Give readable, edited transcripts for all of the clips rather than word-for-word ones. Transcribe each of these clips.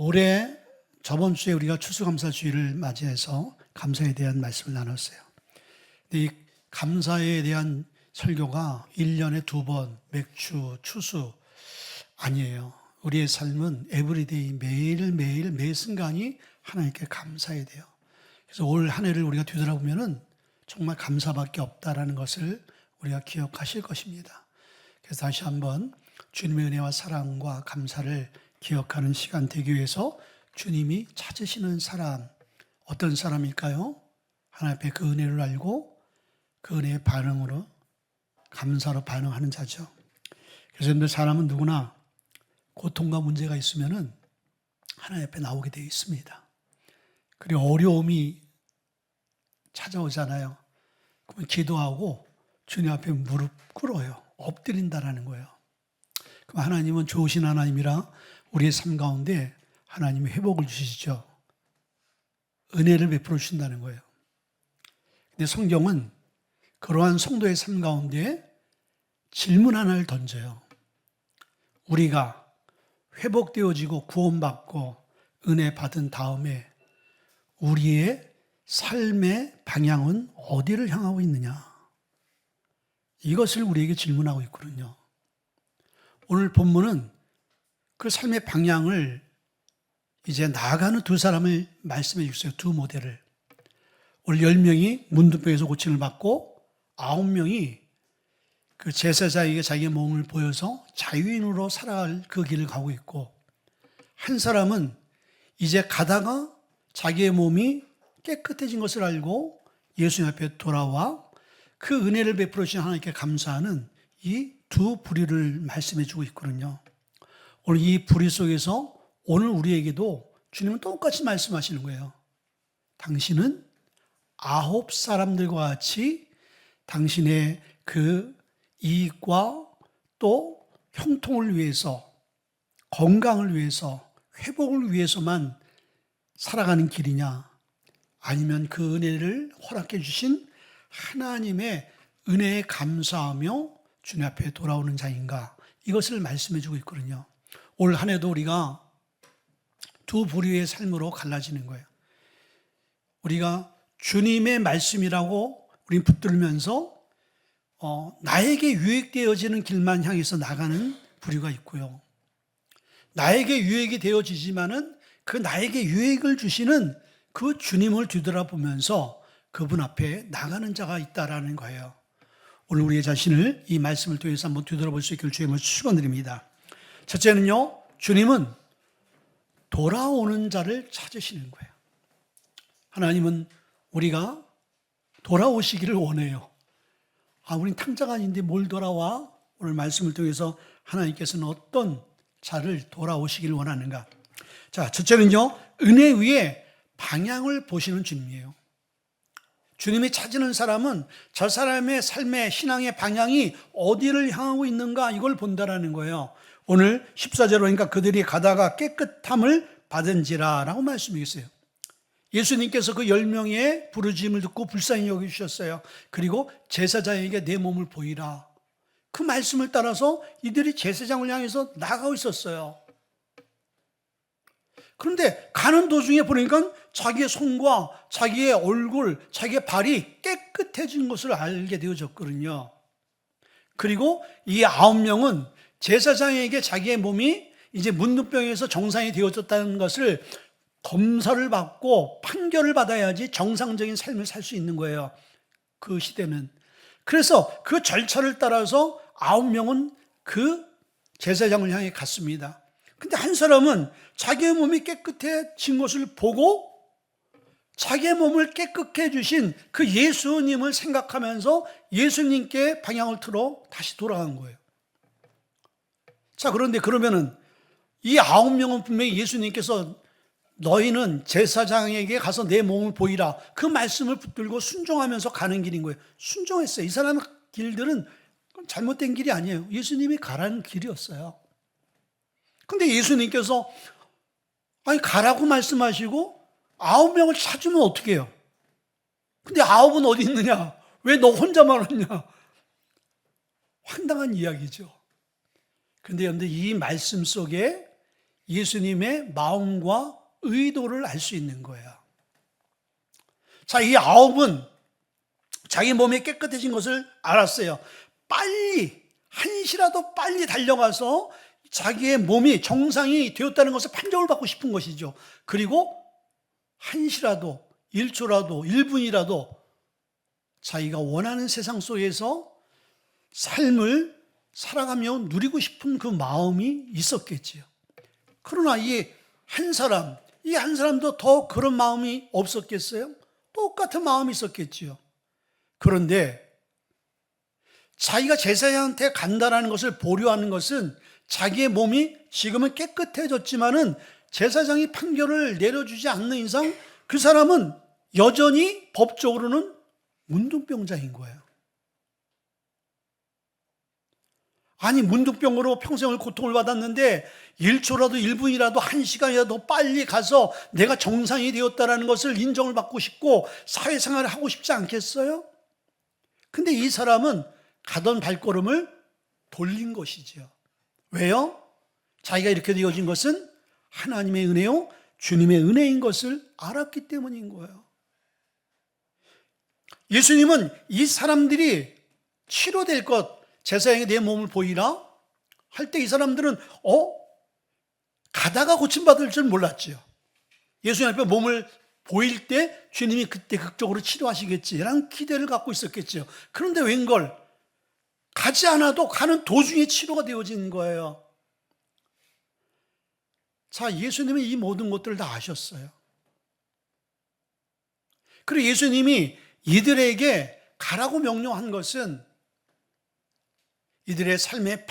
올해 저번 주에 우리가 추수감사주의를 맞이해서 감사에 대한 말씀을 나눴어요. 근데 이 감사에 대한 설교가 1년에 2번, 맥주, 추수 아니에요. 우리의 삶은 에브리데이, 매일매일 매 순간이 하나님께 감사해야 돼요. 그래서 올 한 해를 우리가 뒤돌아보면은 정말 감사밖에 없다라는 것을 우리가 기억하실 것입니다. 그래서 다시 한번 주님의 은혜와 사랑과 감사를 기억하는 시간 되기 위해서 주님이 찾으시는 사람, 어떤 사람일까요? 하나님 앞에 그 은혜를 알고 그 은혜의 반응으로 감사로 반응하는 자죠. 그래서 여러분들 사람은 누구나 고통과 문제가 있으면은 하나님 앞에 나오게 되어 있습니다. 그리고 어려움이 찾아오잖아요. 그러면 기도하고 주님 앞에 무릎 꿇어요. 엎드린다라는 거예요. 그럼 하나님은 좋으신 하나님이라 우리의 삶 가운데 하나님이 회복을 주시죠. 은혜를 베풀어 주신다는 거예요. 근데 성경은 그러한 성도의 삶 가운데 질문 하나를 던져요. 우리가 회복되어지고 구원받고 은혜 받은 다음에 우리의 삶의 방향은 어디를 향하고 있느냐? 이것을 우리에게 질문하고 있거든요. 오늘 본문은 그 삶의 방향을 이제 나아가는 두 사람을 말씀해 주세요. 두 모델을. 오늘 10명이 문둥병에서 고침을 받고 9명이 그 제사장에게 자기의 몸을 보여서 자유인으로 살아갈 그 길을 가고 있고, 한 사람은 이제 가다가 자기의 몸이 깨끗해진 것을 알고 예수님 앞에 돌아와 그 은혜를 베풀어 주신 하나님께 감사하는 이 두 부류를 말씀해 주고 있거든요. 오늘 이 부류 속에서 오늘 우리에게도 주님은 똑같이 말씀하시는 거예요. 당신은 9사람들과 같이 당신의 그 이익과 또 형통을 위해서, 건강을 위해서, 회복을 위해서만 살아가는 길이냐? 아니면 그 은혜를 허락해 주신 하나님의 은혜에 감사하며 주님 앞에 돌아오는 자인가? 이것을 말씀해 주고 있거든요. 올 한 해도 우리가 두 부류의 삶으로 갈라지는 거예요. 우리가 주님의 말씀이라고 우리 붙들면서 나에게 유익되어지는 길만 향해서 나가는 부류가 있고요. 나에게 유익이 되어지지만은 그 나에게 유익을 주시는 그 주님을 뒤돌아보면서 그분 앞에 나가는 자가 있다라는 거예요. 오늘 우리의 자신을 이 말씀을 통해서 한번 뒤돌아볼 수 있기를 주님을 축원드립니다. 첫째는요, 주님은 돌아오는 자를 찾으시는 거예요. 하나님은 우리가 돌아오시기를 원해요. 우린 탕자가 아닌데 뭘 돌아와? 오늘 말씀을 통해서 하나님께서는 어떤 자를 돌아오시기를 원하는가? 자, 첫째는요, 은혜 위에 방향을 보시는 주님이에요. 주님이 찾는 사람은 저 사람의 삶의 신앙의 방향이 어디를 향하고 있는가 이걸 본다라는 거예요. 오늘 14절로 그러니까 그들이 가다가 깨끗함을 받은지라 라고 말씀하셨어요. 예수님께서 그 10명의 부르짖음을 듣고 불쌍히 여기주셨어요. 그리고 제사장에게 내 몸을 보이라. 그 말씀을 따라서 이들이 제사장을 향해서 나가고 있었어요. 그런데 가는 도중에 보니까 자기의 손과 자기의 얼굴, 자기의 발이 깨끗해진 것을 알게 되어졌거든요. 그리고 이 9명은 제사장에게 자기의 몸이 이제 문둥병에서 정상이 되어졌다는 것을 검사를 받고 판결을 받아야지 정상적인 삶을 살 수 있는 거예요. 그 시대는. 그래서 그 절차를 따라서 9명은 그 제사장을 향해 갔습니다. 근데 한 사람은 자기의 몸이 깨끗해진 것을 보고 자기의 몸을 깨끗해 주신 그 예수님을 생각하면서 예수님께 방향을 틀어 다시 돌아간 거예요. 자, 그런데 그러면은 이 9명은 분명히 예수님께서 너희는 제사장에게 가서 내 몸을 보이라 그 말씀을 붙들고 순종하면서 가는 길인 거예요. 순종했어요. 이 사람의 길들은 잘못된 길이 아니에요. 예수님이 가라는 길이었어요. 근데 예수님께서 가라고 말씀하시고 9명을 찾으면 어떻게 해요? 근데 9은 어디 있느냐? 왜 너 혼자만 왔냐? 황당한 이야기죠. 그런데 여러분들 이 말씀 속에 예수님의 마음과 의도를 알 수 있는 거예요. 자, 이 아홉은 자기 몸이 깨끗해진 것을 알았어요. 빨리, 한시라도 빨리 달려가서 자기의 몸이 정상이 되었다는 것을 판정을 받고 싶은 것이죠. 그리고 한시라도, 1초라도, 1분이라도 자기가 원하는 세상 속에서 삶을 살아가며 누리고 싶은 그 마음이 있었겠지요. 그러나 이 한 사람도 더 그런 마음이 없었겠어요? 똑같은 마음이 있었겠지요. 그런데 자기가 제사장한테 간다라는 것을 보류하는 것은 자기의 몸이 지금은 깨끗해졌지만은 제사장이 판결을 내려주지 않는 이상 그 사람은 여전히 법적으로는 문둥병자인 거예요. 아니, 문둥병으로 평생을 고통을 받았는데 1초라도 1분이라도 1시간이라도 빨리 가서 내가 정상이 되었다는 것을 인정을 받고 싶고 사회생활을 하고 싶지 않겠어요? 근데 이 사람은 가던 발걸음을 돌린 것이지요. 왜요? 자기가 이렇게 되어진 것은 하나님의 은혜요, 주님의 은혜인 것을 알았기 때문인 거예요. 예수님은 이 사람들이 치료될 것, 제사장이 내 몸을 보이라 할 때 이 사람들은 가다가 고침받을 줄 몰랐지요. 예수님 앞에 몸을 보일 때 주님이 그때 극적으로 치료하시겠지라는 기대를 갖고 있었겠지요. 그런데 웬걸 가지 않아도 가는 도중에 치료가 되어진 거예요. 자, 예수님은 이 모든 것들을 다 아셨어요. 그리고 예수님이 이들에게 가라고 명령한 것은 이들의 삶의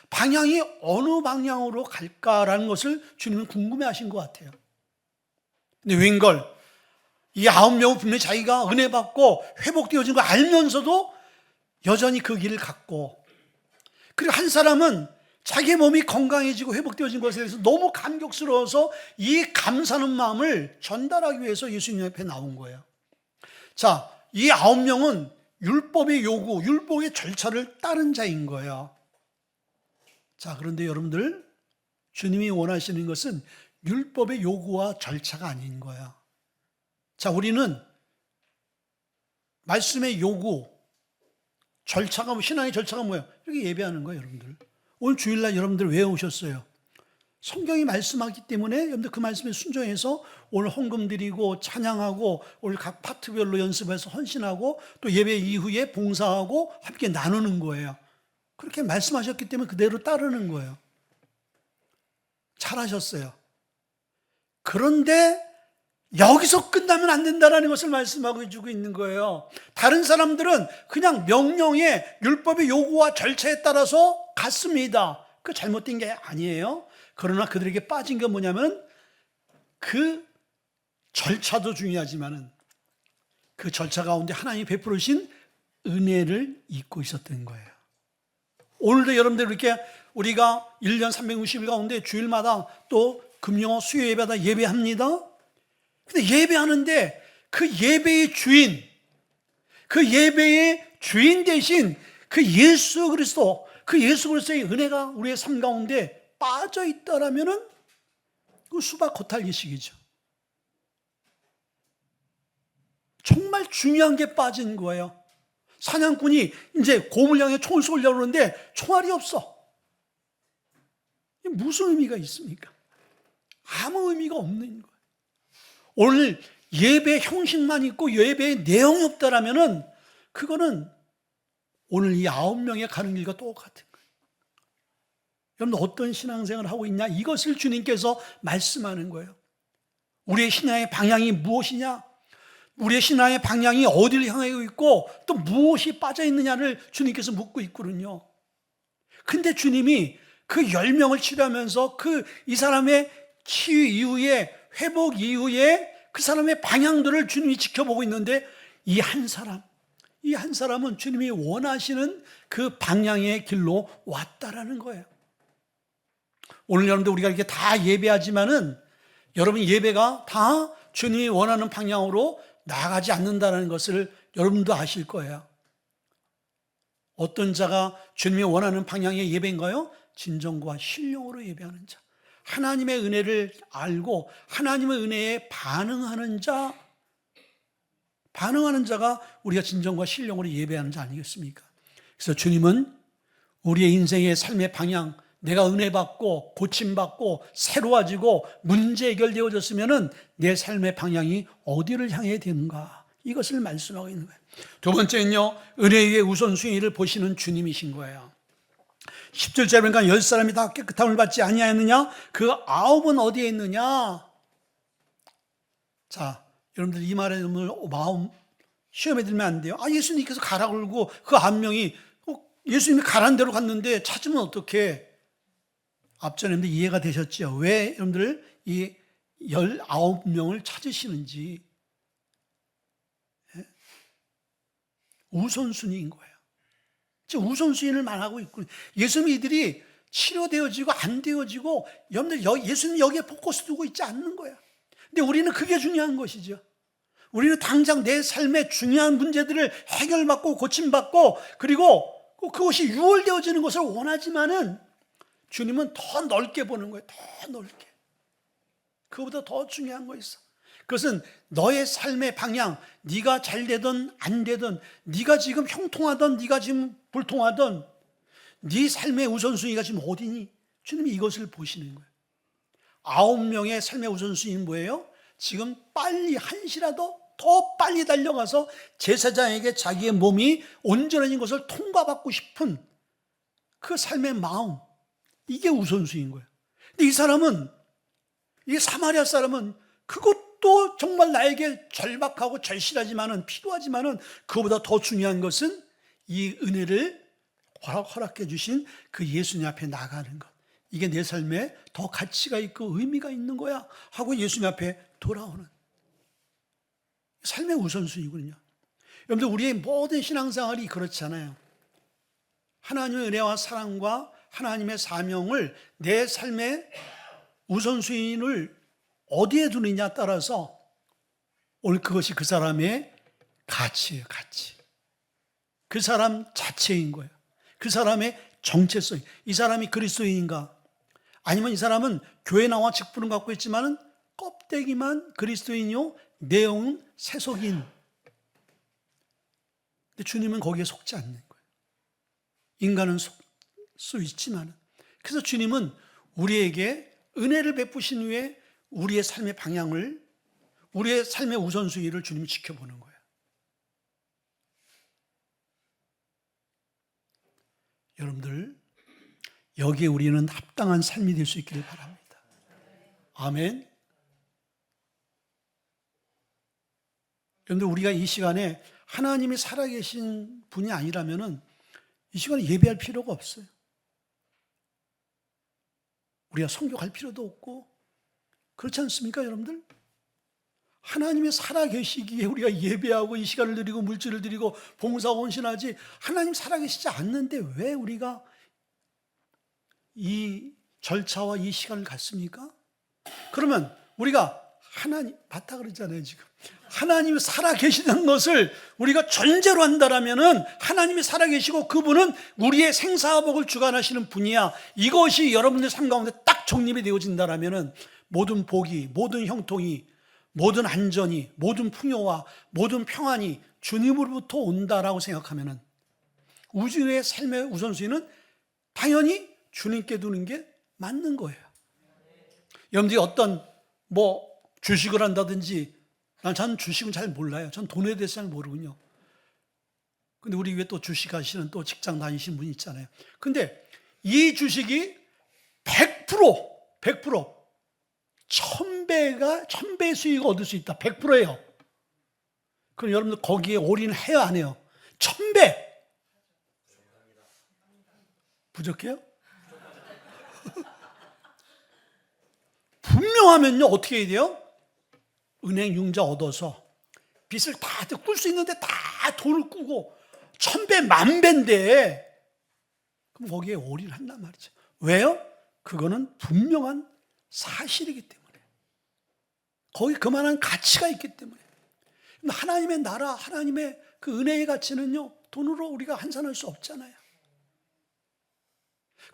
방향이 어느 방향으로 갈까라는 것을 주님은 궁금해하신 것 같아요. 근데 웬걸 이 9명은 분명히 자기가 은혜 받고 회복되어진 걸 알면서도 여전히 그 길을 갔고, 그리고 한 사람은 자기 몸이 건강해지고 회복되어진 것에 대해서 너무 감격스러워서 이 감사하는 마음을 전달하기 위해서 예수님 앞에 나온 거예요. 자, 이 9명은 율법의 요구, 율법의 절차를 따른 자인 거예요. 자, 그런데 여러분들, 주님이 원하시는 것은 율법의 요구와 절차가 아닌 거예요. 자, 우리는 말씀의 요구, 절차가, 신앙의 절차가 뭐예요? 이렇게 예배하는 거예요, 여러분들. 오늘 주일날 여러분들 왜 오셨어요? 성경이 말씀하기 때문에 여러분들 그 말씀에 순종해서 오늘 헌금 드리고 찬양하고 오늘 각 파트별로 연습해서 헌신하고 또 예배 이후에 봉사하고 함께 나누는 거예요. 그렇게 말씀하셨기 때문에 그대로 따르는 거예요. 잘하셨어요. 그런데 여기서 끝나면 안 된다는 것을 말씀하고 주고 있는 거예요. 다른 사람들은 그냥 명령의 율법의 요구와 절차에 따라서 갔습니다. 그 잘못된 게 아니에요. 그러나 그들에게 빠진 게 뭐냐면 그 절차도 중요하지만은 그 절차 가운데 하나님이 베풀으신 은혜를 잊고 있었던 거예요. 오늘도 여러분들 이렇게 우리가 1년 360일 가운데 주일마다 또 금요 수요 예배다 예배합니다. 근데 예배하는데 그 예배의 주인, 그 예배의 주인 대신 그 예수 그리스도의 은혜가 우리의 삶 가운데 빠져 있다라면은 그 수박 겉핥기식이죠. 정말 중요한 게 빠진 거예요. 사냥꾼이 이제 곰을 향해 총을 쏘려고 하는데 총알이 없어. 무슨 의미가 있습니까? 아무 의미가 없는 거예요. 오늘 예배 형식만 있고 예배의 내용이 없다라면은 그거는 오늘 이 9명의 가는 길과 똑같은 거예요. 여러분 어떤 신앙생활을 하고 있냐? 이것을 주님께서 말씀하는 거예요. 우리의 신앙의 방향이 무엇이냐? 우리의 신앙의 방향이 어디를 향하고 있고 또 무엇이 빠져 있느냐를 주님께서 묻고 있거든요. 근데 주님이 그 10명을 치료하면서 이 사람의 치유 이후에 회복 이후에 그 사람의 방향들을 주님이 지켜보고 있는데 이 한 사람은 주님이 원하시는 그 방향의 길로 왔다라는 거예요. 오늘 여러분들 우리가 이렇게 다 예배하지만은 여러분 예배가 다 주님이 원하는 방향으로 나아가지 않는다는 것을 여러분도 아실 거예요. 어떤 자가 주님이 원하는 방향의 예배인가요? 진정과 신령으로 예배하는 자. 하나님의 은혜를 알고 하나님의 은혜에 반응하는 자가 우리가 진정과 신령으로 예배하는 자 아니겠습니까? 그래서 주님은 우리의 인생의 삶의 방향, 내가 은혜 받고 고침받고 새로워지고 문제 해결되어졌으면 내 삶의 방향이 어디를 향해 되는가, 이것을 말씀하고 있는 거예요. 두 번째는요, 은혜의 우선순위를 보시는 주님이신 거예요. 17절에 보니까 10사람이 다 깨끗함을 받지 아니하였느냐? 그 9은 어디에 있느냐? 자, 여러분들 이 말에 마음 시험에 들면 안 돼요. 예수님께서 가라 그러고 그 9명이 예수님이 가란 대로 갔는데 찾으면 어떻게? 앞전에 이해가 되셨죠? 왜 여러분들 이 19명을 찾으시는지. 우선순위인 거예요. 지금 우선순위를 말하고 있고, 예수님 이들이 치료되어지고 안 되어지고, 여러분들 예수님 여기에 포커스 두고 있지 않는 거야. 근데 우리는 그게 중요한 것이죠. 우리는 당장 내 삶의 중요한 문제들을 해결받고 고침받고, 그리고 그것이 유월되어지는 것을 원하지만은 주님은 더 넓게 보는 거예요. 더 넓게. 그거보다 더 중요한 거 있어. 그것은 너의 삶의 방향, 네가 잘 되든 안 되든, 네가 지금 형통하든 네가 지금 불통하든 네 삶의 우선순위가 지금 어디니? 주님이 이것을 보시는 거예요. 9명의 삶의 우선순위는 뭐예요? 지금 빨리 한시라도 더 빨리 달려가서 제사장에게 자기의 몸이 온전해진 것을 통과받고 싶은 그 삶의 마음, 이게 우선순위인 거예요. 근데 이 사마리아 사람은 그것도 정말 나에게 절박하고 절실하지만은, 필요하지만은, 그거보다 더 중요한 것은 이 은혜를 허락해 주신 그 예수님 앞에 나가는 것. 이게 내 삶에 더 가치가 있고 의미가 있는 거야 하고 예수님 앞에 돌아오는 삶의 우선순위거든요. 여러분들, 우리의 모든 신앙생활이 그렇잖아요. 하나님의 은혜와 사랑과 하나님의 사명을, 내 삶의 우선순위를 어디에 두느냐에 따라서 오늘 그것이 그 사람의 가치예요. 가치. 그 사람 자체인 거예요. 그 사람의 정체성. 이 사람이 그리스도인인가? 아니면 이 사람은 교회 나와 직분을 갖고 있지만은 껍데기만 그리스도인이요, 내용은 세속인. 근데 주님은 거기에 속지 않는 거예요. 인간은 속 수 있지만, 그래서 주님은 우리에게 은혜를 베푸신 후에 우리의 삶의 방향을, 우리의 삶의 우선순위를 주님이 지켜보는 거예요. 여러분들, 여기에 우리는 합당한 삶이 될 수 있기를 바랍니다. 아멘. 여러분들, 우리가 이 시간에 하나님이 살아계신 분이 아니라면은 이 시간에 예배할 필요가 없어요. 우리가 성교할 필요도 없고, 그렇지 않습니까, 여러분들? 하나님이 살아계시기에 우리가 예배하고 이 시간을 드리고 물질을 드리고 봉사 헌신하지, 하나님 살아계시지 않는데 왜 우리가 이 절차와 이 시간을 갖습니까? 그러면 우리가 하나님, 맞다 그러잖아요, 지금. 하나님이 살아계시는 것을 우리가 전제로 한다라면은, 하나님이 살아계시고 그분은 우리의 생사화복을 주관하시는 분이야, 이것이 여러분들 삶 가운데 딱 정립이 되어진다라면은 모든 복이, 모든 형통이, 모든 안전이, 모든 풍요와 모든 평안이 주님으로부터 온다라고 생각하면은 우주의 삶의 우선순위는 당연히 주님께 두는 게 맞는 거예요. 여러분들이 어떤 주식을 한다든지, 저는 주식은 잘 몰라요. 전 돈에 대해서 잘 모르군요. 근데 우리 위에 또 주식하시는 또 직장 다니시는 분이 있잖아요. 근데 이 주식이 100% 1000배의 수익을 얻을 수 있다. 100%예요. 그럼 여러분들 거기에 올인해요, 안 해요? 1000배! 부족해요? 분명하면요, 어떻게 해야 돼요? 은행 융자 얻어서 빚을 다 꿀 수 있는데 다 돈을 꾸고 1000배, 10,000배인데, 그럼 거기에 올인한단 말이죠. 왜요? 그거는 분명한 사실이기 때문에. 거기 그만한 가치가 있기 때문에. 하나님의 나라, 하나님의 그 은혜의 가치는요, 돈으로 우리가 환산할 수 없잖아요.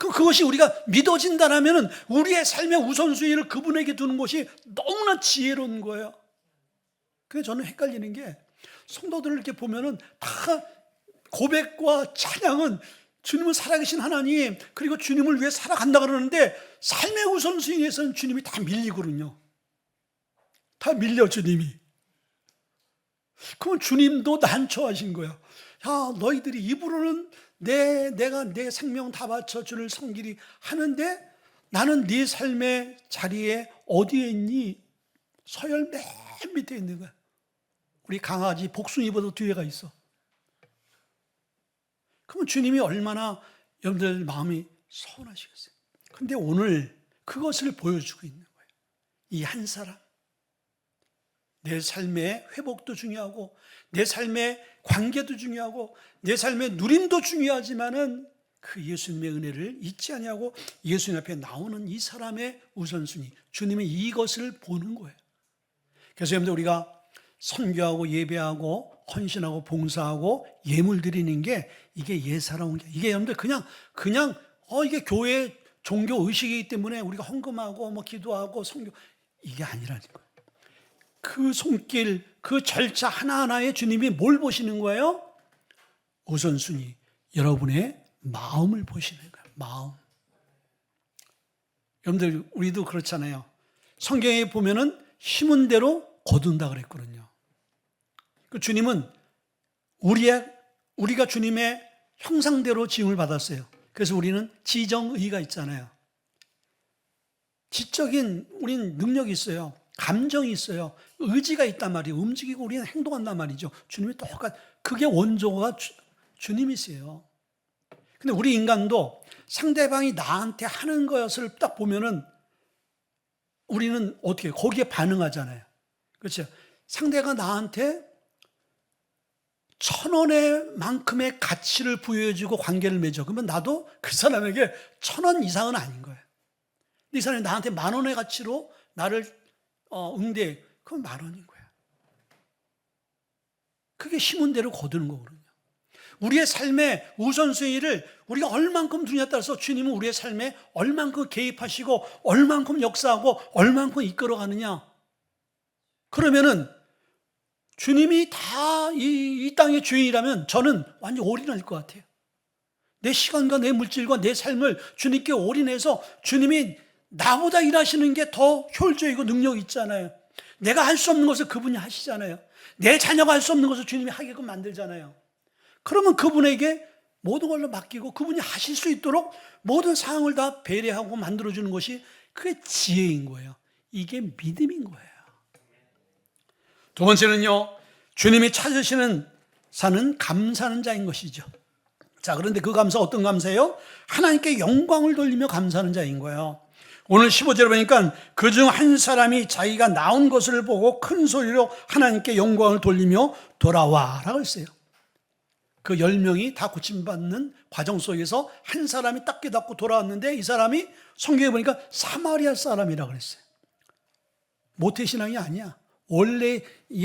그것이 우리가 믿어진다라면 우리의 삶의 우선순위를 그분에게 두는 것이 너무나 지혜로운 거예요. 그래서 저는 헷갈리는 게 성도들을 이렇게 보면은 다 고백과 찬양은 주님은 살아계신 하나님, 그리고 주님을 위해 살아간다 그러는데 삶의 우선순위에서는 주님이 다 밀리거든요. 다 밀려, 주님이. 그러면 주님도 난처하신 거야. 야, 너희들이 입으로는 내가 내 생명 다 바쳐 주를 섬기리 하는데 나는 네 삶의 자리에 어디에 있니? 서열 맨 밑에 있는 거야. 우리 강아지 복숭이보다 뒤에가 있어. 그러면 주님이 얼마나 여러분들 마음이 서운하시겠어요. 근데 오늘 그것을 보여주고 있는 거예요. 이 한 사람. 내 삶의 회복도 중요하고 내 삶의 관계도 중요하고 내 삶의 누림도 중요하지만은 그 예수님의 은혜를 잊지 아니하고 예수님 앞에 나오는 이 사람의 우선순위, 주님이 이것을 보는 거예요. 그래서 여러분들 우리가 선교하고 예배하고 헌신하고 봉사하고 예물 드리는 게 이게 예사로운 게, 이게 여러분들 그냥 이게 교회 종교 의식이기 때문에 우리가 헌금하고 뭐 기도하고 선교, 이게 아니라는 거예요. 그 손길, 그 절차 하나하나에 주님이 뭘 보시는 거예요? 우선순위, 여러분의 마음을 보시는 거예요. 마음. 여러분들 우리도 그렇잖아요. 성경에 보면은 심은 대로 거둔다 그랬거든요. 그 주님은 우리가 주님의 형상대로 지음을 받았어요. 그래서 우리는 지정의가 있잖아요. 지적인 우리는 능력이 있어요. 감정이 있어요. 의지가 있단 말이에요. 움직이고 우리는 행동한단 말이죠. 주님이 그게 원조가 주님이세요. 근데 우리 인간도 상대방이 나한테 하는 것을 딱 보면은 우리는 어떻게 거기에 반응하잖아요. 그렇죠? 상대가 나한테 1,000원의 만큼의 가치를 부여해주고 관계를 맺어. 그러면 나도 그 사람에게 1,000원 이상은 아닌 거예요. 근데 이 사람이 나한테 10,000원의 가치로 나를 응대, 그건 10,000원인 거야. 그게 심은 대로 거두는 거거든요. 우리의 삶의 우선순위를 우리가 얼만큼 두냐에 따라서 주님은 우리의 삶에 얼만큼 개입하시고 얼만큼 역사하고 얼만큼 이끌어가느냐. 그러면은 주님이 다 이 땅의 주인이라면 저는 완전 올인할 것 같아요. 내 시간과 내 물질과 내 삶을 주님께 올인해서 주님이 나보다 일하시는 게 더 효율적이고 능력이 있잖아요. 내가 할 수 없는 것을 그분이 하시잖아요. 내 자녀가 할 수 없는 것을 주님이 하게끔 만들잖아요. 그러면 그분에게 모든 걸로 맡기고 그분이 하실 수 있도록 모든 상황을 다 배려하고 만들어주는 것이 그게 지혜인 거예요. 이게 믿음인 거예요. 두 번째는요, 주님이 찾으시는 사는 감사하는 자인 것이죠. 자, 그런데 그 감사 어떤 감사예요? 하나님께 영광을 돌리며 감사하는 자인 거예요. 오늘 15절에 보니까 그중 한 사람이 자기가 나온 것을 보고 큰 소리로 하나님께 영광을 돌리며 돌아와라고 했어요. 그 10명이 다 고침받는 과정 속에서 한 사람이 딱 깨닫고 돌아왔는데 이 사람이 성경에 보니까 사마리아 사람이라고 그랬어요. 모태신앙이 아니야. 원래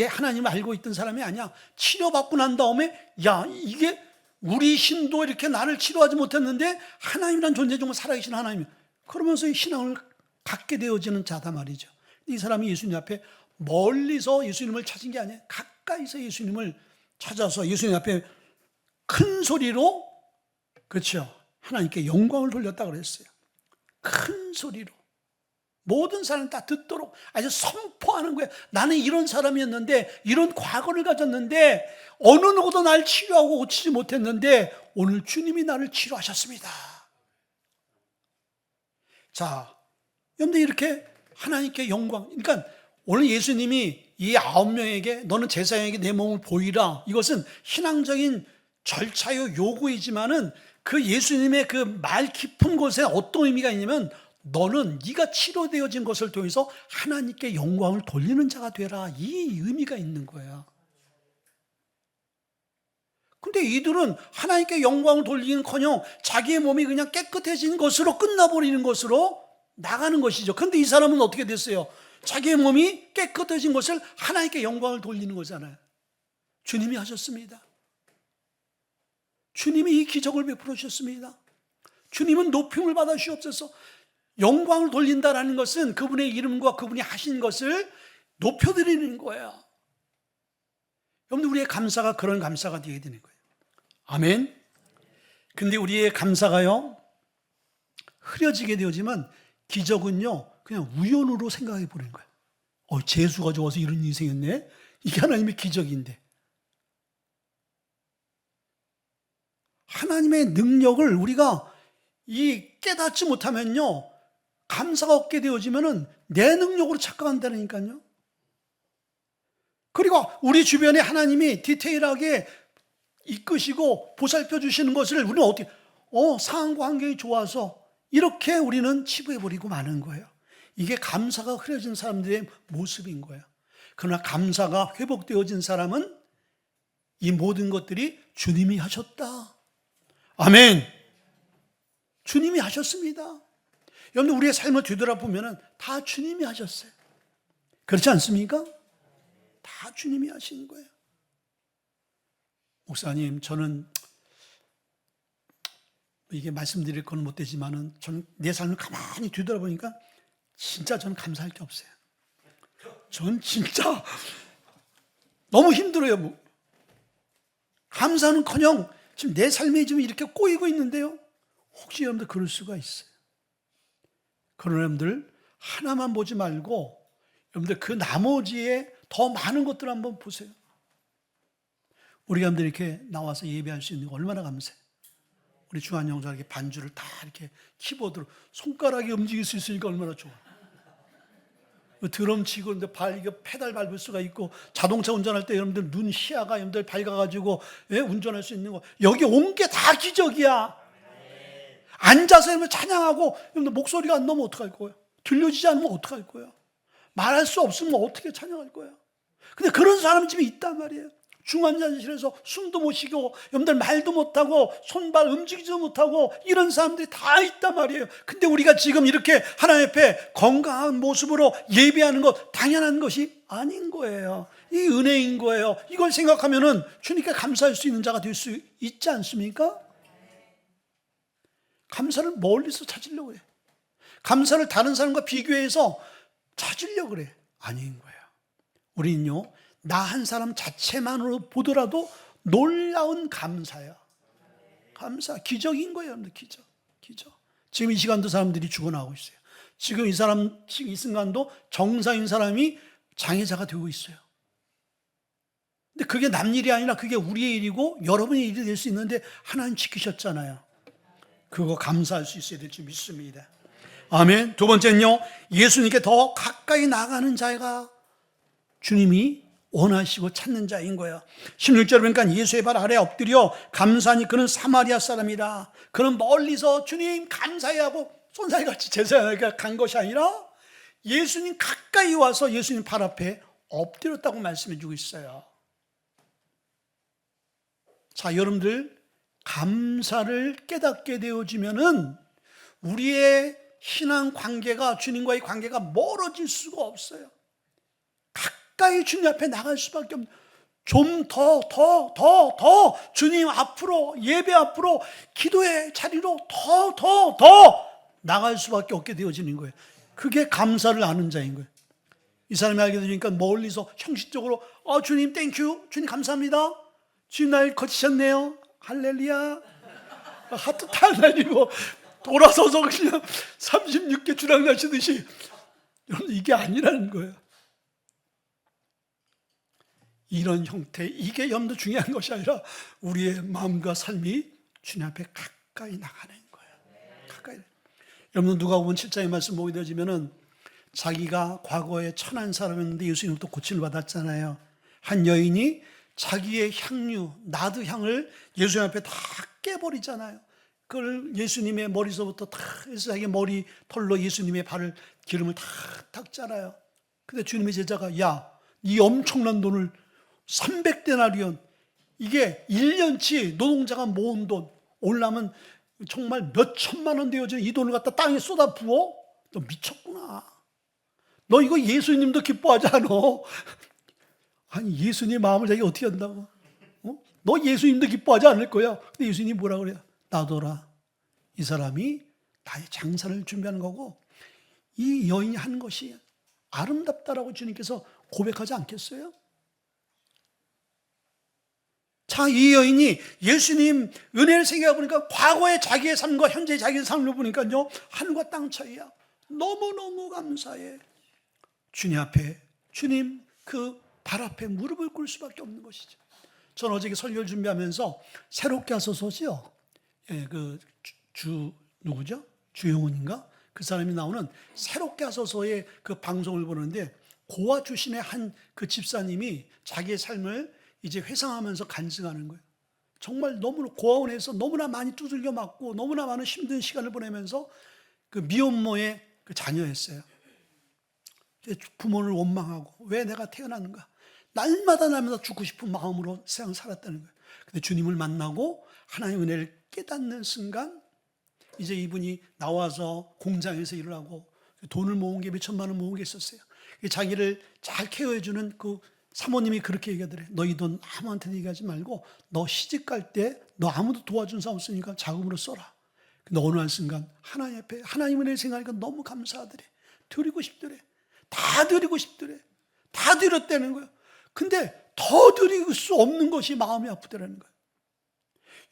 하나님을 알고 있던 사람이 아니야. 치료받고 난 다음에 이게 우리 신도 이렇게 나를 치료하지 못했는데 하나님이란 존재 중에 살아계신 하나님, 그러면서 이 신앙을 갖게 되어지는 자다 말이죠. 이 사람이 예수님 앞에 멀리서 예수님을 찾은 게 아니에요. 가까이서 예수님을 찾아서 예수님 앞에 큰 소리로, 그렇죠, 하나님께 영광을 돌렸다고 그랬어요. 큰 소리로 모든 사람이 다 듣도록 아주 선포하는 거예요. 나는 이런 사람이었는데, 이런 과거를 가졌는데, 어느 누구도 날 치료하고 고치지 못했는데 오늘 주님이 나를 치료하셨습니다. 자, 여러분들 이렇게 하나님께 영광, 그러니까 오늘 예수님이 이 9명에게 너는 제사장에게 내 몸을 보이라, 이것은 신앙적인 절차요 요구이지만은 그 예수님의 그 말 깊은 곳에 어떤 의미가 있냐면, 너는 네가 치료되어진 것을 통해서 하나님께 영광을 돌리는 자가 되라, 이 의미가 있는 거야. 근데 이들은 하나님께 영광을 돌리는커녕 자기의 몸이 그냥 깨끗해진 것으로 끝나버리는 것으로 나가는 것이죠. 근데 이 사람은 어떻게 됐어요? 자기의 몸이 깨끗해진 것을 하나님께 영광을 돌리는 거잖아요. 주님이 하셨습니다. 주님이 이 기적을 베풀어 주셨습니다. 주님은 높임을 받아 주옵소서. 영광을 돌린다라는 것은 그분의 이름과 그분이 하신 것을 높여드리는 거예요. 여러분, 우리의 감사가 그런 감사가 되어야 되는 거예요. 아멘. 근데 우리의 감사가요, 흐려지게 되어지만 기적은요, 그냥 우연으로 생각해 보는 거예요. 재수가 좋아서 이런 일이 생겼네. 이게 하나님의 기적인데. 하나님의 능력을 우리가 깨닫지 못하면요, 감사가 없게 되어지면은 내 능력으로 착각한다니까요. 그리고 우리 주변에 하나님이 디테일하게 이끄시고 보살펴 주시는 것을 우리는 어떻게, 상황과 환경이 좋아서 이렇게 우리는 치부해버리고 마는 거예요. 이게 감사가 흐려진 사람들의 모습인 거예요. 그러나 감사가 회복되어진 사람은 이 모든 것들이 주님이 하셨다. 아멘. 주님이 하셨습니다. 여러분, 우리의 삶을 뒤돌아보면 다 주님이 하셨어요. 그렇지 않습니까? 다 주님이 하신 거예요. 목사님, 저는 이게 말씀드릴 건 못 되지만은 저는 내 삶을 가만히 뒤돌아보니까 진짜 저는 감사할 게 없어요. 전 진짜 너무 힘들어요. 감사는커녕 지금 내 삶이 지금 이렇게 꼬이고 있는데요. 혹시 여러분들 그럴 수가 있어요. 그런 여러분들 하나만 보지 말고 여러분들 그 나머지에 더 많은 것들을 한번 보세요. 우리 여러분들 이렇게 나와서 예배할 수 있는 거 얼마나 감사해요. 우리 주한 영사 이렇게 반주를 다 이렇게 키보드로 손가락이 움직일 수 있으니까 얼마나 좋아. 드럼 치고 이거 페달 밟을 수가 있고, 자동차 운전할 때 여러분들 눈 시야가 여러분들 밝아가지고 운전할 수 있는 거, 여기 온 게 다 기적이야. 앉아서 여러분 찬양하고 여러분들 목소리가 안 나오면 어떡할 거예요? 들려지지 않으면 어떡할 거예요? 말할 수 없으면 어떻게 찬양할 거예요? 근데 그런 사람이 집에 있단 말이에요. 중환자실에서 숨도 못 쉬고 여러분들 말도 못하고 손발 움직이지도 못하고 이런 사람들이 다 있단 말이에요. 근데 우리가 지금 이렇게 하나님 앞에 건강한 모습으로 예배하는 것 당연한 것이 아닌 거예요. 이 은혜인 거예요. 이걸 생각하면은 주님께 감사할 수 있는 자가 될 수 있지 않습니까? 감사를 멀리서 찾으려고 그래. 감사를 다른 사람과 비교해서 찾으려고 그래. 아닌 거예요. 우리는요, 나 한 사람 자체만으로 보더라도 놀라운 감사야. 감사, 기적인 거예요, 여러분들. 기적. 지금 이 시간도 사람들이 죽어나가고 있어요. 지금 이 순간도 정상인 사람이 장애자가 되고 있어요. 근데 그게 남 일이 아니라 그게 우리의 일이고 여러분의 일이 될 수 있는데 하나님 지키셨잖아요. 그거 감사할 수 있어야 될 줄 믿습니다. 아멘. 두 번째는요, 예수님께 더 가까이 나가는 자가 주님이 원하시고 찾는 자인 거예요. 16절에 보니까 예수의 발 아래 엎드려 감사하니 그는 사마리아 사람이라. 그는 멀리서 주님 감사해 하고 손살같이 제사하니까 간 것이 아니라 예수님 가까이 와서 예수님 발 앞에 엎드렸다고 말씀해 주고 있어요. 자, 여러분들 감사를 깨닫게 되어지면은 우리의 신앙 관계가, 주님과의 관계가 멀어질 수가 없어요. 가까이 주님 앞에 나갈 수밖에 없는, 좀 더 주님 앞으로, 예배 앞으로, 기도의 자리로 더 나갈 수밖에 없게 되어지는 거예요. 그게 감사를 아는 자인 거예요. 이 사람이 알게 되니까 멀리서 형식적으로 주님 땡큐, 주님 감사합니다, 주님 날 거치셨네요, 할렐루야, 하트 다 날리고 돌아서서 그냥 36개 주랑 나시듯이, 여러분 이게 아니라는 거예요. 이런 형태, 이게 염도 중요한 것이 아니라 우리의 마음과 삶이 주님 앞에 가까이 나가는 거예요. 가까이. 여러분 누가복음 7장의 말씀 보게 되어지면은 자기가 과거에 천한 사람이었는데 예수님부터 고침을 받았잖아요. 한 여인이 자기의 향유, 나드 향을 예수님 앞에 다 깨버리잖아요. 그걸 예수님의 머리서부터 다 해서 자기 머리 털로 예수님의 발을 기름을 다 닦잖아요. 근데 주님의 제자가, 야, 이 엄청난 돈을 300데나리온, 이게 1년치 노동자가 모은 돈, 올라면 정말 몇 천만 원 되어지는 이 돈을 갖다 땅에 쏟아 부어? 너 미쳤구나. 너 이거 예수님도 기뻐하지 않아? 아니, 예수님 마음을 자기가 어떻게 한다고? 너 예수님도 기뻐하지 않을 거야. 근데 예수님이 뭐라 그래요? 놔둬라. 이 사람이 나의 장사를 준비하는 거고 이 여인이 한 것이 아름답다라고 주님께서 고백하지 않겠어요? 자, 이 여인이 예수님 은혜를 생각해 보니까 과거의 자기의 삶과 현재의 자기의 삶을 보니까요, 하늘과 땅 차이야. 너무너무 감사해. 주님 앞에, 주님 그 발 앞에 무릎을 꿇을 수밖에 없는 것이죠. 저는 어저께 설교를 준비하면서 새롭게 하소서지요. 예, 누구죠? 주영훈인가? 그 사람이 나오는 새롭게 하소서의 그 방송을 보는데 고아 출신의 한 그 집사님이 자기의 삶을 이제 회상하면서 간증하는 거예요. 정말 너무 고아원에서 너무나 많이 두들겨 맞고 너무나 많은 힘든 시간을 보내면서 그 미혼모의 그 자녀였어요. 부모를 원망하고 왜 내가 태어났는가? 날마다 죽고 싶은 마음으로 세상을 살았다는 거예요. 근데 주님을 만나고 하나님의 은혜를 깨닫는 순간 이제 이분이 나와서 공장에서 일을 하고 돈을 모은 게 몇천만 원 모은 게 있었어요. 자기를 잘 케어해주는 그 사모님이 그렇게 얘기하더래. 너 이 돈 아무한테도 얘기하지 말고 너 시집 갈 때 너 아무도 도와준 사람 없으니까 자금으로 써라. 근데 어느 한 순간 하나님 앞에 하나님 은혜를 생각하니까 너무 감사하더래. 드리고 싶더래. 다 드리고 싶더래. 다 드렸다는 거예요. 근데 더 드릴 수 없는 것이 마음이 아프더라는 거예요.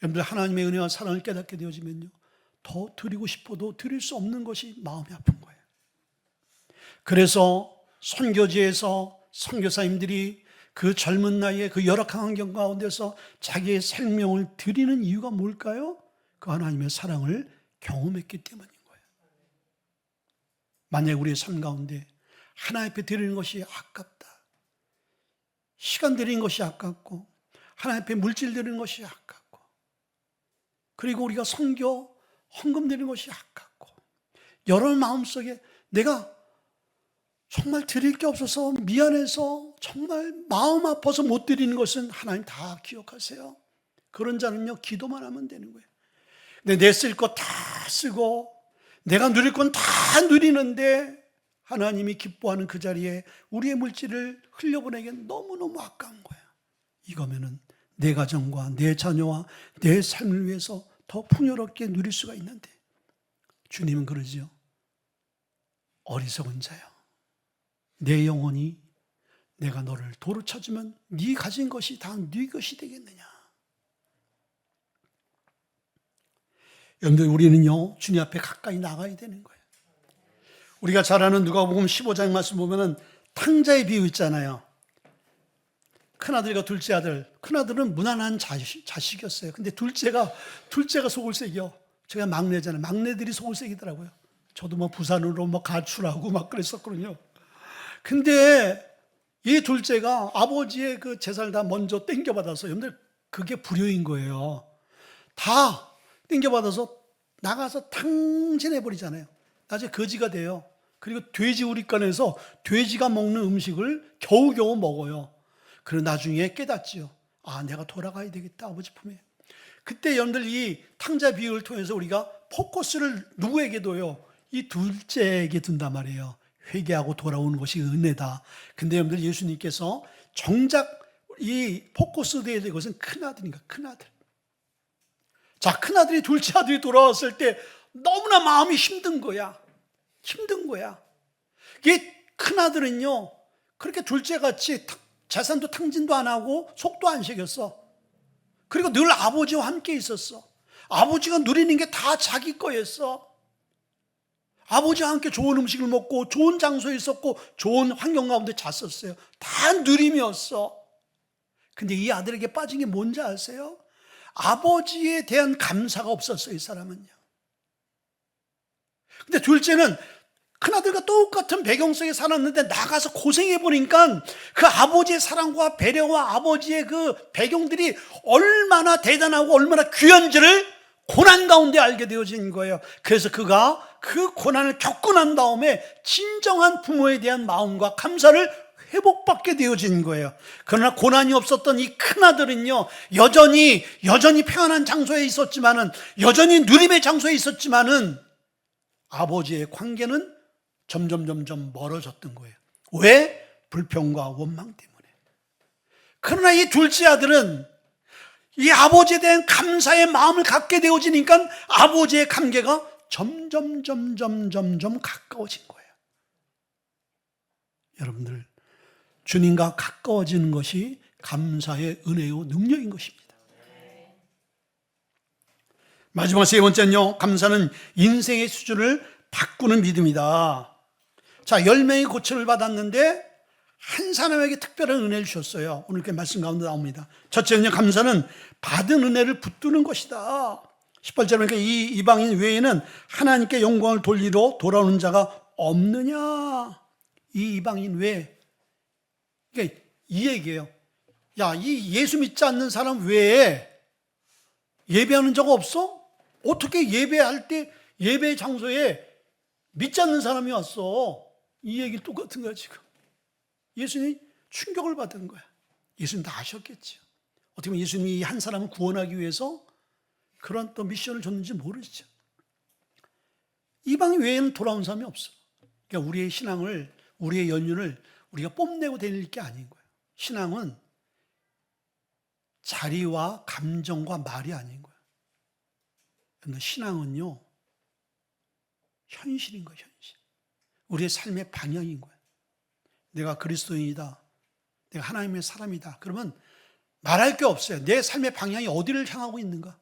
여러분들 하나님의 은혜와 사랑을 깨닫게 되어지면요, 더 드리고 싶어도 드릴 수 없는 것이 마음이 아픈 거예요. 그래서 선교지에서 선교사님들이 그 젊은 나이에 그 열악한 환경 가운데서 자기의 생명을 드리는 이유가 뭘까요? 그 하나님의 사랑을 경험했기 때문인 거예요. 만약 우리의 삶 가운데 하나님 앞에 드리는 것이 아깝다, 시간 드리는 것이 아깝고 하나님 앞에 물질 드리는 것이 아깝고 그리고 우리가 선교 헌금 드리는 것이 아깝고 여러 마음속에 내가 정말 드릴 게 없어서 미안해서 정말 마음 아파서 못 드리는 것은 하나님 다 기억하세요. 그런 자는요, 기도만 하면 되는 거예요. 근데 내 쓸 거 다 쓰고 내가 누릴 건 다 누리는데 하나님이 기뻐하는 그 자리에 우리의 물질을 흘려보내기엔 너무너무 아까운 거예요. 이거면은 내 가정과 내 자녀와 내 삶을 위해서 더 풍요롭게 누릴 수가 있는데 주님은 그러지요. 어리석은 자요. 내 영혼이 내가 너를 도로 찾으면 네 가진 것이 다 네 것이 되겠느냐. 여러분들 우리는요, 주님 앞에 가까이 나가야 되는 거예요. 우리가 잘 아는 누가복음 15장 말씀 보면은 탕자의 비유 있잖아요. 큰아들과 둘째 아들. 큰아들은 무난한 자식이었어요. 근데 둘째가 속을 새겨. 제가 막내잖아요. 막내들이 속을 새기더라고요. 저도 뭐 부산으로 뭐 가출하고 막 그랬었거든요. 근데 이 둘째가 아버지의 그 재산을 다 먼저 땡겨받아서, 여러분들 그게 불효인 거예요. 다 땡겨받아서 나가서 탕진해버리잖아요. 나중에 거지가 돼요. 그리고 돼지 우리간에서 돼지가 먹는 음식을 겨우겨우 먹어요. 그리고 나중에 깨닫지요. 아, 내가 돌아가야 되겠다, 아버지 품에. 그때 여러분들 이 탕자 비유를 통해서 우리가 포커스를 누구에게 둬요? 이 둘째에게 둔단 말이에요. 회개하고 돌아오는 것이 은혜다. 근데 여러분들 예수님께서 정작 이 포커스 되어야 될 것은 큰아들인가, 큰아들. 자, 큰아들이 둘째 아들이 돌아왔을 때 너무나 마음이 힘든 거야. 힘든 거야. 이게 큰아들은요, 그렇게 둘째같이 재산도 탕진도 안 하고 속도 안 새겼어. 그리고 늘 아버지와 함께 있었어. 아버지가 누리는 게 다 자기 거였어. 아버지와 함께 좋은 음식을 먹고 좋은 장소에 있었고 좋은 환경 가운데 잤었어요. 다 누림이었어. 근데 이 아들에게 빠진 게 뭔지 아세요? 아버지에 대한 감사가 없었어요, 이 사람은요. 근데 둘째는 큰아들과 똑같은 배경 속에 살았는데 나가서 고생해보니까 그 아버지의 사랑과 배려와 아버지의 그 배경들이 얼마나 대단하고 얼마나 귀한지를 고난 가운데 알게 되어진 거예요. 그래서 그가 그 고난을 겪고 난 다음에 진정한 부모에 대한 마음과 감사를 회복받게 되어진 거예요. 그러나 고난이 없었던 이 큰아들은요, 여전히 평안한 장소에 있었지만은, 여전히 누림의 장소에 있었지만은 아버지의 관계는 점점 멀어졌던 거예요. 왜? 불평과 원망 때문에. 그러나 이 둘째 아들은 이 아버지에 대한 감사의 마음을 갖게 되어지니까 아버지의 관계가 점점 가까워진 거예요. 여러분들, 주님과 가까워지는 것이 감사의 은혜요 능력인 것입니다. 마지막 세 번째는요, 감사는 인생의 수준을 바꾸는 믿음이다. 자, 10명이 고침을 받았는데 한 사람에게 특별한 은혜를 주셨어요. 오늘 그 말씀 가운데 나옵니다. 첫째는요, 감사는 받은 은혜를 붙드는 것이다. 18절에 보니까 이 이방인 외에는 하나님께 영광을 돌리러 돌아오는 자가 없느냐. 이 이방인 외에. 그러니까 이 얘기예요. 야, 이 예수 믿지 않는 사람 외에 예배하는 자가 없어? 어떻게 예배할 때 예배 장소에 믿지 않는 사람이 왔어? 이 얘기 똑같은 거야 지금. 예수님이 충격을 받은 거야. 예수님 다 아셨겠죠. 어떻게 보면 예수님이 한 사람을 구원하기 위해서 그런 또 미션을 줬는지 모르죠. 이방 외에는 돌아온 사람이 없어. 그러니까 우리의 신앙을, 우리의 연륜을 우리가 뽐내고 다닐 게 아닌 거예요. 신앙은 자리와 감정과 말이 아닌 거예요. 그런데 신앙은요, 현실인 거예요, 현실. 우리의 삶의 방향인 거예요. 내가 그리스도인이다. 내가 하나님의 사람이다. 그러면 말할 게 없어요. 내 삶의 방향이 어디를 향하고 있는가?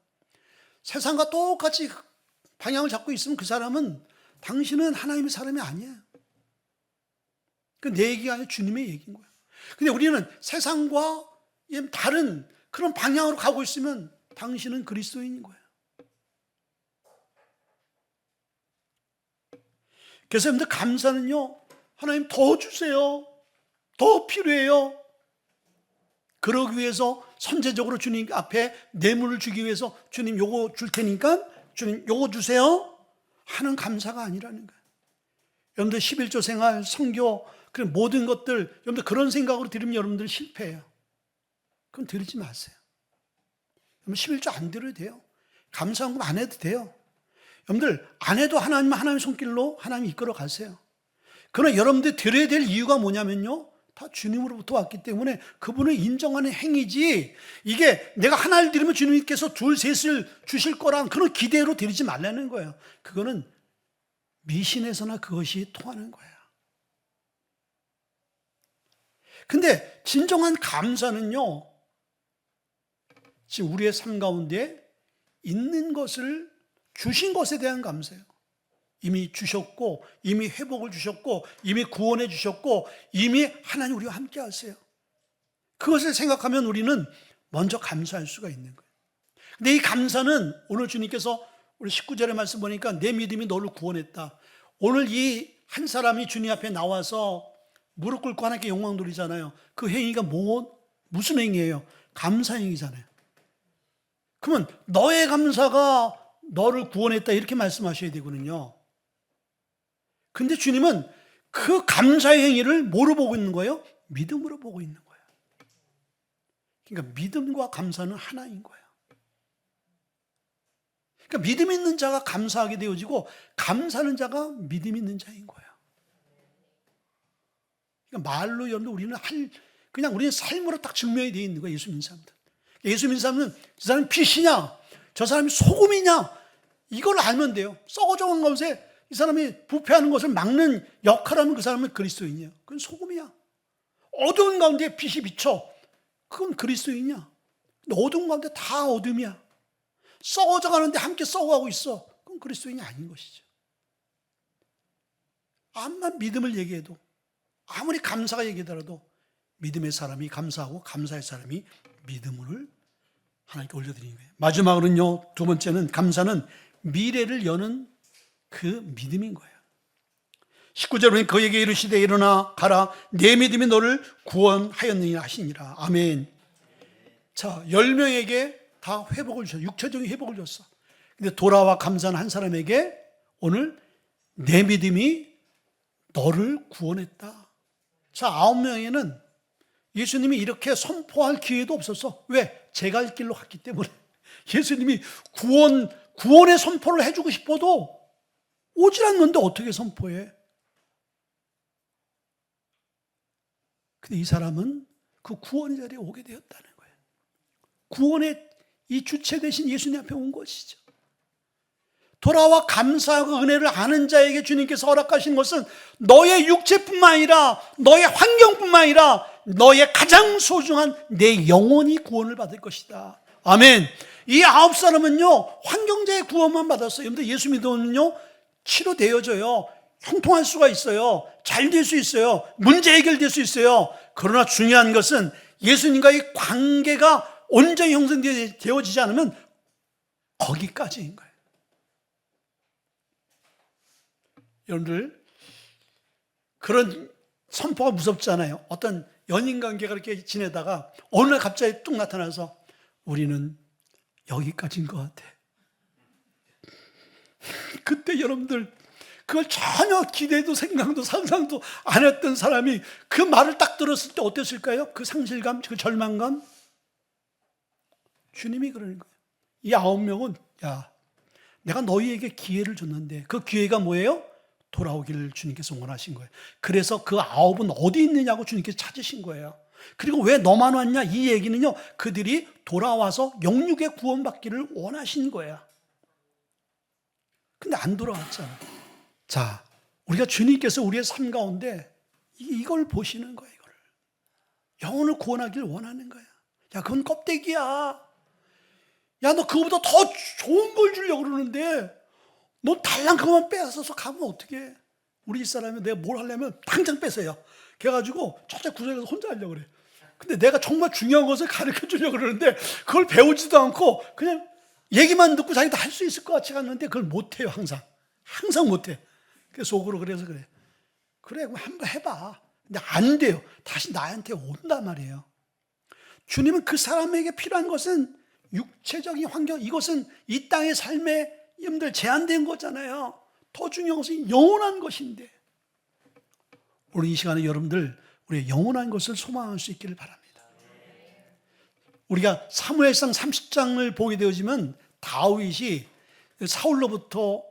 세상과 똑같이 방향을 잡고 있으면 그 사람은, 당신은 하나님의 사람이 아니에요. 그 내 얘기가 아니라 주님의 얘기인 거예요. 근데 우리는 세상과 다른 그런 방향으로 가고 있으면 당신은 그리스도인인 거예요. 그래서 여러분들, 감사는요, 하나님 더 주세요. 더 필요해요. 그러기 위해서 선제적으로 주님 앞에 뇌물을 주기 위해서 주님 요거 줄 테니까 주님 요거 주세요 하는 감사가 아니라는 거예요. 여러분들 11조 생활, 선교, 그런 모든 것들, 여러분들 그런 생각으로 드리면 여러분들 실패해요. 그건 드리지 마세요. 여러분 11조 안 드려도 돼요. 감사한금 안 해도 돼요. 여러분들 안 해도 하나님의 손길로 하나님 이끌어 가세요. 그러나 여러분들 드려야 될 이유가 뭐냐면요, 다 주님으로부터 왔기 때문에 그분을 인정하는 행위지, 이게 내가 하나를 드리면 주님께서 둘, 셋을 주실 거란 그런 기대로 드리지 말라는 거예요. 그거는 미신에서나 그것이 통하는 거예요. 근데 진정한 감사는요, 지금 우리의 삶 가운데 있는 것을 주신 것에 대한 감사예요. 이미 주셨고, 이미 회복을 주셨고, 이미 구원해 주셨고, 이미 하나님 우리와 함께 하세요. 그것을 생각하면 우리는 먼저 감사할 수가 있는 거예요. 근데 이 감사는 오늘 주님께서 우리 19절의 말씀 보니까 내 믿음이 너를 구원했다. 오늘 이 한 사람이 주님 앞에 나와서 무릎 꿇고 하나님께 영광 돌리잖아요. 그 행위가 무슨 행위예요? 감사 행위잖아요. 그러면 너의 감사가 너를 구원했다 이렇게 말씀하셔야 되거든요. 근데 주님은 그 감사의 행위를 뭐로 보고 있는 거예요? 믿음으로 보고 있는 거예요. 그러니까 믿음과 감사는 하나인 거예요. 그러니까 믿음 있는 자가 감사하게 되어지고 감사하는 자가 믿음 있는 자인 거예요. 그러니까 말로 여러분들 그냥 우리는 삶으로 딱 증명이 되어 있는 거예요. 예수 믿는 사람들. 예수 믿는 사람은 저 사람이 빛이냐, 저 사람이 소금이냐, 이걸 알면 돼요. 썩어져간 것에 이 사람이 부패하는 것을 막는 역할하면 그 사람은 그리스도인이에요. 그건 소금이야. 어두운 가운데 빛이 비쳐. 그건 그리스도인이야. 근데 어두운 가운데 다 어둠이야. 썩어져 가는데 함께 썩어가고 있어. 그건 그리스도인이 아닌 것이죠. 암만 믿음을 얘기해도, 아무리 감사가 얘기하더라도 믿음의 사람이 감사하고 감사의 사람이 믿음을 하나님께 올려드리는 거예요. 마지막으로는요, 두 번째는 감사는 미래를 여는 그 믿음인 거예요. 19절에 그에게 이르시되 일어나 가라 내 믿음이 너를 구원하였느니라 하시니라. 아멘. 자, 10명에게 다 회복을 줬어. 육체적인 회복을 줬어. 근데 돌아와 감사한 한 사람에게 오늘 내 믿음이 너를 구원했다. 자, 9명에는 예수님이 이렇게 선포할 기회도 없었어. 왜? 제가 할 길로 갔기 때문에. 예수님이 구원의 선포를 해주고 싶어도 오질 않는데 어떻게 선포해? 근데 이 사람은 그 구원의 자리에 오게 되었다는 거예요. 구원의 이 주체 대신 예수님 앞에 온 것이죠. 돌아와 감사하고 은혜를 아는 자에게 주님께서 허락하신 것은 너의 육체뿐만 아니라 너의 환경뿐만 아니라 너의 가장 소중한 내 영혼이 구원을 받을 것이다. 아멘. 이 9사람은요 환경자의 구원만 받았어요. 여러분들 예수 믿으면요 치료되어져요. 형통할 수가 있어요. 잘 될 수 있어요. 문제 해결될 수 있어요. 그러나 중요한 것은 예수님과의 관계가 온전히 형성되어지지 않으면 거기까지인 거예요. 여러분들 그런 선포가 무섭잖아요. 어떤 연인관계가 이렇게 지내다가 어느 날 갑자기 뚝 나타나서 우리는 여기까지인 것 같아. 그때 여러분들 그걸 전혀 기대도 생각도 상상도 안 했던 사람이 그 말을 딱 들었을 때 어땠을까요? 그 상실감, 그 절망감. 주님이 그러는 거예요. 이 9명은 야, 내가 너희에게 기회를 줬는데 그 기회가 뭐예요? 돌아오기를 주님께서 원하신 거예요. 그래서 그 9은 어디 있느냐고 주님께서 찾으신 거예요. 그리고 왜 너만 왔냐? 이 얘기는요, 그들이 돌아와서 영육의 구원받기를 원하신 거예요. 근데 안 돌아왔잖아. 자, 우리가 주님께서 우리의 삶 가운데 이걸 보시는 거예요. 이걸. 영혼을 구원하기를 원하는 거야. 야, 그건 껍데기야. 야, 너 그거보다 더 좋은 걸 주려고 그러는데 너 달랑 그것만 빼앗아서 가면 어떡해. 우리 집사람이 내가 뭘 하려면 당장 뺏어요. 그래가지고 저쪽 구석에 가서 혼자 하려고 그래. 근데 내가 정말 중요한 것을 가르쳐 주려고 그러는데 그걸 배우지도 않고 그냥 얘기만 듣고 자기도 할 수 있을 것 같이 갔는데 그걸 못해요. 항상 못해. 그래서 속으로 그래서 그래. 그래, 그럼 한번 해봐. 근데 안 돼요. 다시 나한테 온단 말이에요. 주님은 그 사람에게 필요한 것은 육체적인 환경, 이것은 이 땅의 삶에 여러분들 제한된 거잖아요. 더 중요한 것은 영원한 것인데 오늘 이 시간에 여러분들 우리의 영원한 것을 소망할 수 있기를 바랍니다. 우리가 사무엘상 30장을 보게 되어지면 다윗이 사울로부터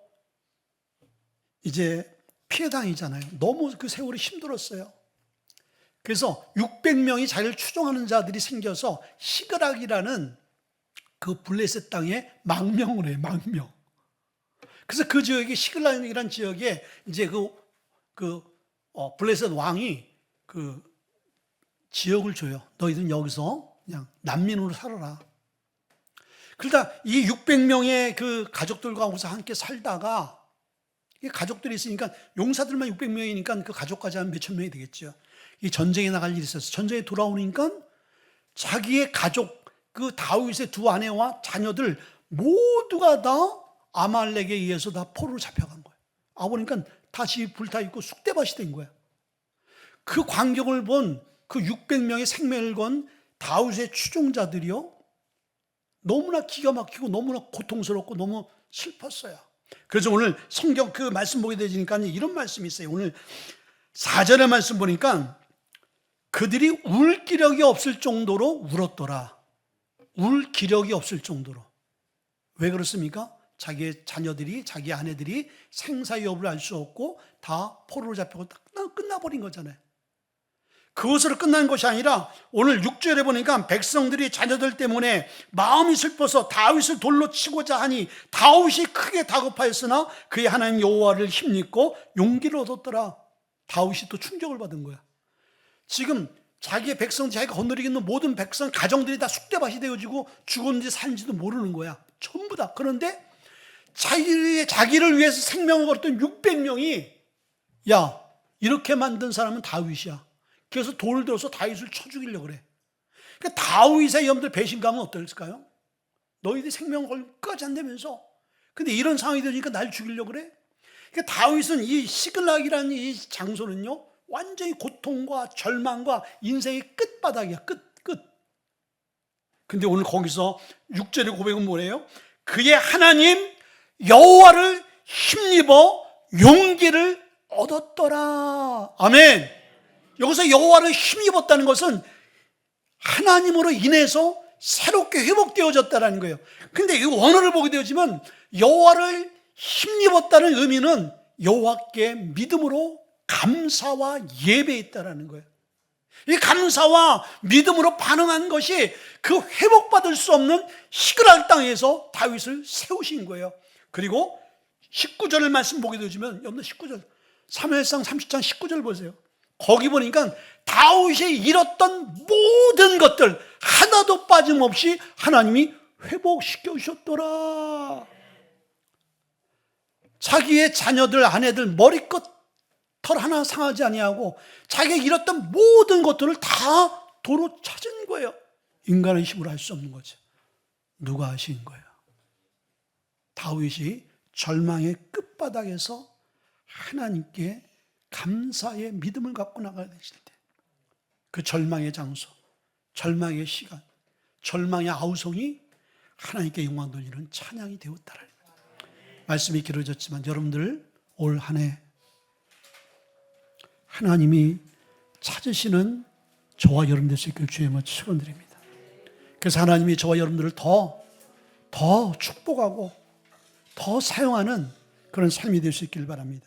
이제 피해 당이잖아요. 너무 그 세월이 힘들었어요. 그래서 600명이 자기를 추종하는 자들이 생겨서 시그락이라는 그 블레셋 땅에 망명을 해요. 망명. 그래서 그 지역에 시글락이라는 지역에 이제 블레셋 왕이 그 지역을 줘요. 너희들은 여기서 그냥 난민으로 살아라. 그러다 이 600명의 그 가족들과 함께 살다가 가족들이 있으니까 용사들만 600명이니까 그 가족까지 하면 몇천 명이 되겠죠. 이 전쟁에 나갈 일이 있었어요. 전쟁에 돌아오니까 자기의 가족, 그 다윗의 두 아내와 자녀들 모두가 다 아말렉에 의해서 다 포로로 잡혀간 거예요. 보니까 다시 불타있고 쑥대밭이 된 거예요. 그 광경을 본 그 600명의 생명을 건 다윗의 추종자들이요, 너무나 기가 막히고 너무나 고통스럽고 너무 슬펐어요. 그래서 오늘 성경 그 말씀 보게 되니까 이런 말씀이 있어요. 오늘 4절의 말씀 보니까 그들이 울 기력이 없을 정도로 울었더라. 울 기력이 없을 정도로. 왜 그렇습니까? 자기의 자녀들이, 자기 아내들이 생사 여부를 알 수 없고 다 포로로 잡히고 끝나버린 거잖아요. 그것으로 끝난 것이 아니라 오늘 6절에 보니까 백성들이 자녀들 때문에 마음이 슬퍼서 다윗을 돌로 치고자 하니 다윗이 크게 다급하였으나 그의 하나님 여호와를 힘입고 용기를 얻었더라. 다윗이 또 충격을 받은 거야. 지금 자기의 백성, 자기가 건드리고 있는 모든 백성, 가정들이 다 쑥대밭이 되어지고 죽었는지 사는지도 모르는 거야. 전부 다. 그런데 자기를 위해서 생명을 걸었던 600명이 야, 이렇게 만든 사람은 다윗이야. 그래서 돌을 들어서 다윗을 쳐 죽이려고 그래. 그러니까 다윗의 여러분들 배신감은 어떨까요? 너희들이 생명을 걸고 끝까지 한다면서. 근데 이런 상황이 되니까 날 죽이려고 그래? 그러니까 다윗은 이 시글락이라는 이 장소는요, 완전히 고통과 절망과 인생의 끝바닥이야. 끝. 근데 오늘 거기서 6절의 고백은 뭐래요? 그의 하나님 여호와를 힘입어 용기를 얻었더라. 아멘. 여기서 여호와를 힘입었다는 것은 하나님으로 인해서 새롭게 회복되어졌다는 거예요. 근데 이 원어를 보게 되지만 여호와를 힘입었다는 의미는 여호와께 믿음으로 감사와 예배했다라는 거예요. 이 감사와 믿음으로 반응한 것이 그 회복받을 수 없는 시그랄 땅에서 다윗을 세우신 거예요. 그리고 19절을 말씀 보게 되시면 여러분들 19절 사무엘상 30장 19절 보세요. 거기 보니까 다윗이 잃었던 모든 것들 하나도 빠짐없이 하나님이 회복시켜 주셨더라. 자기의 자녀들 아내들 머리끝 털 하나 상하지 아니하고 자기가 잃었던 모든 것들을 다 도로 찾은 거예요. 인간의 힘으로 할 수 없는 거죠. 누가 하신 거예요? 다윗이 절망의 끝바닥에서 하나님께 감사의 믿음을 갖고 나가야 되실 때, 그 절망의 장소, 절망의 시간, 절망의 아우성이 하나님께 영광 돌리는 찬양이 되었다라. 말씀이 길어졌지만 여러분들 올 한 해 하나님이 찾으시는 저와 여러분 될 수 있길 주님을 축원드립니다. 그래서 하나님이 저와 여러분들을 더 축복하고 더 사용하는 그런 삶이 될 수 있길 바랍니다.